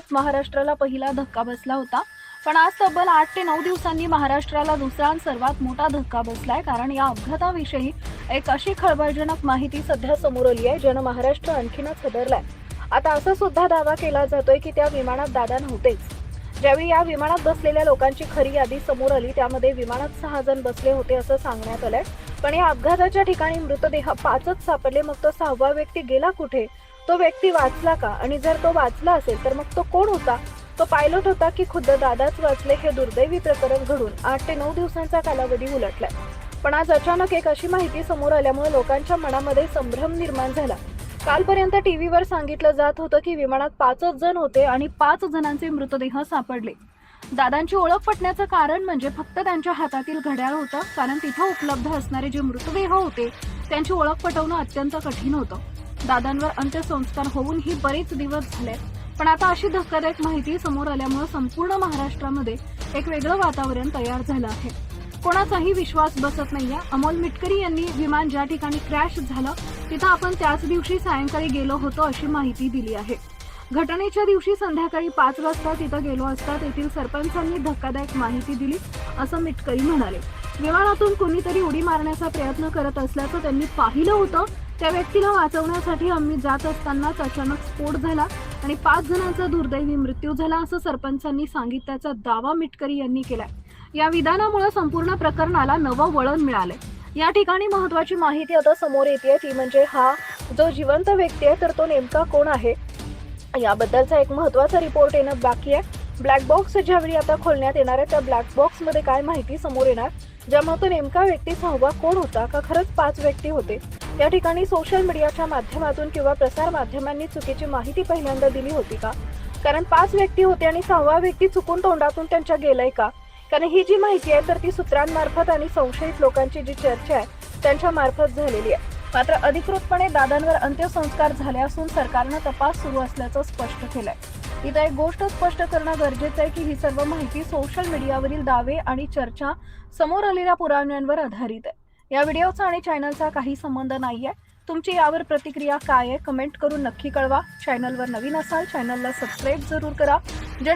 विमानात महाराष्ट्राला पहिला धक्का बसला होता, पण आज तब्बल 8 ते 9 दिवसांनी महाराष्ट्राला दुसरा आणि सर्वात मोठा धक्का बसलाय. कारण या अपघाताविषयी एक अशी खळबळजनक माहिती सध्या समोर आली आहे, ज्यानं महाराष्ट्र आणखीनच हादरलाय. आता असं सुद्धा दावा केला जातोय की त्या विमानात दादा नव्हतेच. ज्यावेळी या विमानात बसलेल्या लोकांची खरी यादी समोर आली, त्यामध्ये विमानात 6 जण बसले होते असं सांगण्यात आलंय. पण या अपघाताच्या ठिकाणी मृतदेह 5च सापडले. मग तो 6वा व्यक्ती गेला कुठे? तो व्यक्ती वाचला का? आणि जर तो वाचला असेल तर मग तो कोण होता? तो पायलट होता की खुद्द दादाच वाचले? हे दुर्दैवी प्रकरण घडून 8 ते 9 दिवसांचा कालावधी उलटलाय. पण आज अचानक एक अशी माहिती समोर आल्यामुळे लोकांच्या मनामध्ये संभ्रम निर्माण झाला. कालपर्यंत टीव्हीवर सांगितलं जात होतं की विमानात 5च जण होते आणि 5 जणांचे मृतदेह सापडले. दादांची ओळख पटण्याचं कारण म्हणजे फक्त त्यांच्या हातातील घड्याळ होतं. कारण तिथं उपलब्ध असणारे जे मृतदेह होते त्यांची ओळख पटवणं अत्यंत कठीण होतं. दादांवर अंत्यसंस्कार होऊनही बरेच दिवस झाले, पण आता अशी धक्कादायक माहिती समोर आल्यामुळे संपूर्ण महाराष्ट्रामध्ये एक वेगळं वातावरण तयार झालं आहे. कोणाचाही विश्वास बसत नाहीये. अमोल मिटकरी यांनी विमान ज्या ठिकाणी क्रॅश झालं तिथं आपण त्याच दिवशी सायंकाळी गेलो होतो अशी माहिती दिली आहे. घटनेच्या दिवशी संध्याकाळी 5 वाजता तिथं गेलो असता तेथील सरपंचांनी धक्कादायक माहिती दिली असं मिटकरी म्हणाले. विमानातून कोणीतरी उडी मारण्याचा प्रयत्न करत असल्याचं त्यांनी पाहिलं होतं. त्या व्यक्तीला वाचवण्यासाठी आम्ही जात असतानाच अचानक स्फोट झाला आणि 5 जणांचा दुर्दैवी मृत्यू झाला असं सरपंचांनी सांगितल्याचा दावा मिटकरी यांनी केलाय. या विधानामुळे संपूर्ण प्रकरणाला नवं वळण मिळालंय. या ठिकाणी महत्त्वाची माहिती आता समोर येते ती म्हणजे हा जो जिवंत व्यक्ती आहे तर तो नेमका कोण आहे याबद्दलचा एक महत्त्वाचा रिपोर्ट येणं बाकी आहे. ब्लॅक बॉक्स ज्यावेळी आता खोलण्यात येणार आहे त्या ब्लॅक बॉक्समध्ये काय माहिती समोर येणार, ज्यामुळे तो नेमका व्यक्ती 6वा कोण होता का खरंच 5 व्यक्ती होते? या ठिकाणी सोशल मीडियाच्या माध्यमातून किंवा प्रसार माध्यमांनी चुकीची माहिती पहिल्यांदा दिली होती का? कारण 5 व्यक्ती होते आणि 6वा व्यक्ती चुकून तोंडातून त्यांच्या गेलाय का? कारण ही जी माहिती आहे तर ती सूत्रांमार्फत आणि संशयित लोकांची जी चर्चा आहे त्यांच्या मार्फत झालेली आहे. मात्र अधिकृतपणे दादांवर अंत्यसंस्कार झाले असून सरकारनं तपास सुरू असल्याचं स्पष्ट केलंय. इथं एक गोष्ट स्पष्ट करणं गरजेचं आहे की ही सर्व माहिती सोशल मीडियावरील दावे आणि चर्चा समोर आलेल्या पुराव्यांवर आधारित आहे. या व्हिडिओचा आणि चॅनलचा काही संबंध नाहीये. तुमची यावर प्रतिक्रिया काय आहे कमेंट करून नक्की कळवा. चॅनलवर नवीन असाल चॅनलला सबस्क्राईब जरूर करा, जेणे